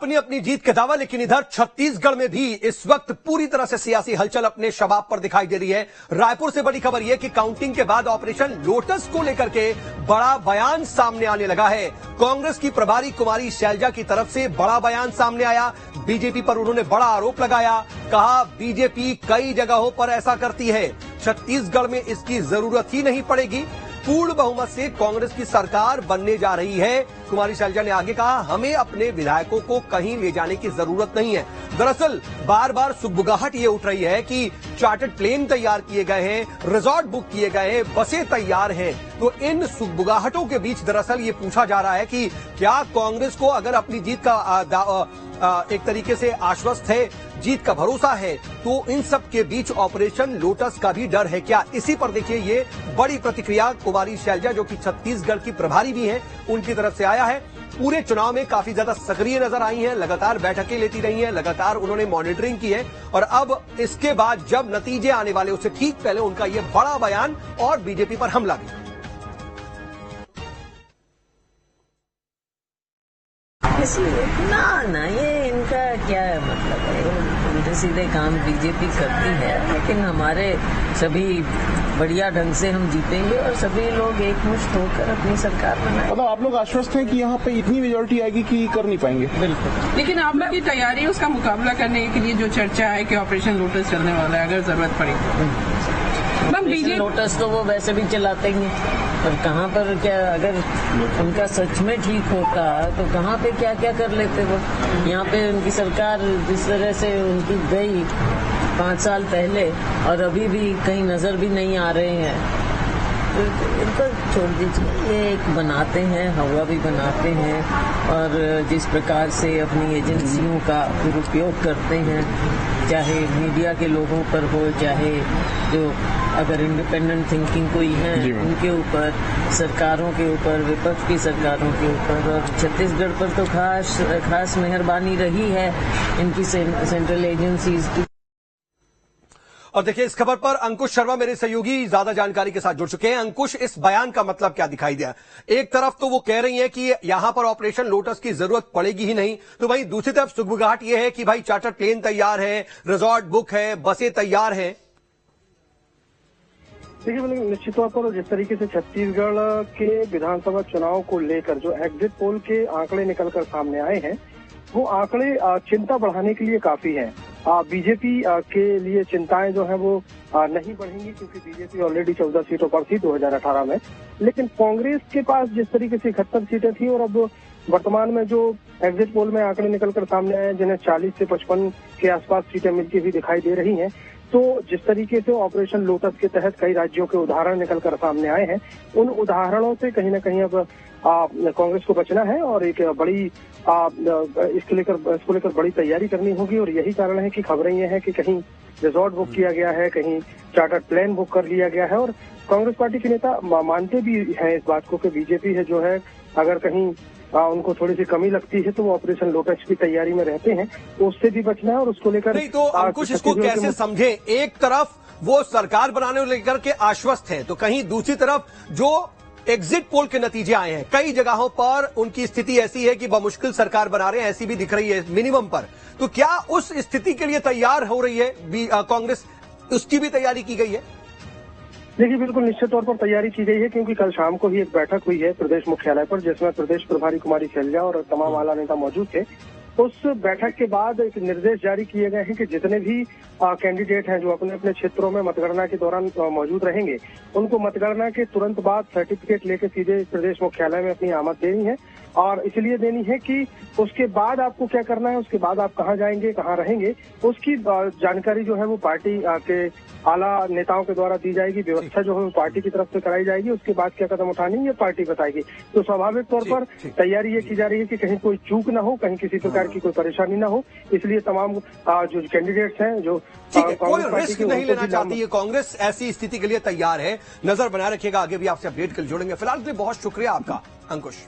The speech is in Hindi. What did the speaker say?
अपनी अपनी जीत के दावा, लेकिन इधर छत्तीसगढ़ में भी इस वक्त पूरी तरह से सियासी हलचल अपने शबाब पर दिखाई दे रही है। रायपुर से बड़ी खबर यह कि काउंटिंग के बाद ऑपरेशन लोटस को लेकर के बड़ा बयान सामने आने लगा है। कांग्रेस की प्रभारी कुमारी शैलजा की तरफ से बड़ा बयान सामने आया। बीजेपी पर उन्होंने बड़ा आरोप लगाया, कहा बीजेपी कई जगहों पर ऐसा करती है, छत्तीसगढ़ में इसकी जरूरत ही नहीं पड़ेगी, पूर्ण बहुमत से कांग्रेस की सरकार बनने जा रही है। कुमारी शैलजा ने आगे कहा, हमें अपने विधायकों को कहीं ले जाने की जरूरत नहीं है। दरअसल बार बार सुगबुगाहट ये उठ रही है कि चार्टर्ड प्लेन तैयार किए गए हैं, रिजॉर्ट बुक किए गए हैं, बसें तैयार हैं। तो इन सुगबुगाहटों के बीच दरअसल ये पूछा जा रहा है कि क्या कांग्रेस को अगर अपनी जीत का एक तरीके से आश्वस्त है, जीत का भरोसा है, तो इन सब के बीच ऑपरेशन लोटस का भी डर है क्या? इसी पर देखिए ये बड़ी प्रतिक्रिया कुमारी शैलजा, जो कि छत्तीसगढ़ की प्रभारी भी हैं, उनकी तरफ से आया है। पूरे चुनाव में काफी ज्यादा सक्रिय नजर आई हैं, लगातार बैठकें लेती रही हैं, लगातार उन्होंने मॉनिटरिंग की है और अब इसके बाद जब नतीजे आने वाले उससे ठीक पहले उनका ये बड़ा बयान और बीजेपी पर हमला भी। ना ये इनका क्या है, मतलब है उल्टे सीधे काम बीजेपी करती है, लेकिन हमारे सभी बढ़िया ढंग से हम जीतेंगे और सभी लोग एकमुश्त होकर अपनी सरकार बनाएंगे। मतलब आप लोग आश्वस्त हैं कि यहाँ पे इतनी मेजोरिटी आएगी कि कर नहीं पाएंगे? बिल्कुल। लेकिन आप लोग की तैयारी, उसका मुकाबला करने के लिए जो चर्चा है कि ऑपरेशन लोटस चलने वाला है, अगर जरूरत पड़ी ऑपरेशन लोटस तो वो वैसे भी चलाते ही और कहाँ पर क्या, अगर उनका सच में ठीक होता तो कहाँ पे क्या क्या कर लेते वो। यहाँ पे उनकी सरकार जिस तरह से उनकी गई 5 साल पहले और अभी भी कहीं नजर भी नहीं आ रहे हैं, तो इनको छोड़ दीजिए। ये एक बनाते हैं, हवा भी बनाते हैं और जिस प्रकार से अपनी एजेंसियों का दुरुपयोग करते हैं, चाहे मीडिया के लोगों पर हो, चाहे जो अगर इंडिपेंडेंट थिंकिंग कोई है उनके ऊपर, सरकारों के ऊपर, विपक्ष की सरकारों के ऊपर, और छत्तीसगढ़ पर तो खास मेहरबानी रही है इनकी सेंट्रल एजेंसीज की। और देखिए इस खबर पर अंकुश शर्मा मेरे सहयोगी ज्यादा जानकारी के साथ जुड़ चुके हैं। अंकुश, इस बयान का मतलब क्या दिखाई दिया? एक तरफ तो वो कह रही हैं कि यहां पर ऑपरेशन लोटस की जरूरत पड़ेगी ही नहीं, तो भाई दूसरी तरफ सुगबुगाहट ये है कि भाई चार्टर्ड प्लेन तैयार है, रिजॉर्ट बुक है, बसें तैयार हैं। देखिए, निश्चित तौर पर जिस तरीके से छत्तीसगढ़ के विधानसभा चुनाव को लेकर जो एग्जिट पोल के आंकड़े निकलकर सामने आए हैं, वो आंकड़े चिंता बढ़ाने के लिए काफी हैं। बीजेपी के लिए चिंताएं जो है वो नहीं बढ़ेंगी, क्योंकि बीजेपी ऑलरेडी 14 सीटों पर थी 2018 में। लेकिन कांग्रेस के पास जिस तरीके से 71 सीटें थी और अब वर्तमान में जो एग्जिट पोल में आंकड़े निकलकर सामने आए हैं, जिन्हें 40 से 55 के आसपास सीटें मिलती हुई दिखाई दे रही हैं, तो जिस तरीके से ऑपरेशन लोटस के तहत कई राज्यों के उदाहरण निकलकर सामने आए हैं, उन उदाहरणों से कहीं न कहीं अब कांग्रेस को बचना है और एक बड़ी इसको लेकर बड़ी तैयारी करनी होगी। और यही कारण है कि खबरें ये हैं कि कहीं रिजॉर्ट बुक किया गया है, कहीं चार्टर्ड प्लेन बुक कर लिया गया है। और कांग्रेस पार्टी के नेता मानते भी हैं इस बात को कि बीजेपी है जो है, अगर कहीं उनको थोड़ी सी कमी लगती है तो वो ऑपरेशन लोटस की तैयारी में रहते हैं, तो उससे भी बचना है और उसको लेकर नहीं। तो अंकुश, इसको कैसे समझे? एक तरफ वो सरकार बनाने को लेकर के आश्वस्त है, तो कहीं दूसरी तरफ जो एग्जिट पोल के नतीजे आए हैं, कई जगहों पर उनकी स्थिति ऐसी है कि बमुश्किल सरकार बना रहे हैं, ऐसी भी दिख रही है मिनिमम पर। तो क्या उस स्थिति के लिए तैयार हो रही है कांग्रेस? उसकी भी तैयारी की गई है? देखिए, बिल्कुल निश्चित तौर पर तैयारी की गई है, क्योंकि कल शाम को ही एक बैठक हुई है प्रदेश मुख्यालय पर, जिसमें प्रदेश प्रभारी कुमारी शैलजा और तमाम आला नेता मौजूद थे। उस बैठक के बाद एक निर्देश जारी किए गए हैं कि जितने भी कैंडिडेट हैं जो अपने अपने क्षेत्रों में मतगणना के दौरान मौजूद रहेंगे, उनको मतगणना के तुरंत बाद सर्टिफिकेट लेकर सीधे प्रदेश मुख्यालय में अपनी आमद देनी है। और इसलिए देनी है कि उसके बाद आपको क्या करना है, उसके बाद आप कहाँ जाएंगे, कहाँ रहेंगे, उसकी जानकारी जो है वो पार्टी के आला नेताओं के द्वारा दी जाएगी। व्यवस्था जो है वो पार्टी की तरफ से कराई जाएगी। उसके बाद क्या कदम उठानी है ये पार्टी बताएगी। तो स्वाभाविक तौर पर तैयारी ये की जा रही है कि कहीं कोई चूक ना हो, कहीं किसी प्रकार की कोई परेशानी ना हो। इसलिए तमाम जो कैंडिडेट्स हैं, जो कोई रिस्क नहीं लेना चाहती है कांग्रेस, ऐसी स्थिति के लिए तैयार है। नजर बनाए रखिएगा, आगे भी आपसे अपडेट कर जोड़ेंगे। फिलहाल के लिए बहुत शुक्रिया आपका अंकुश।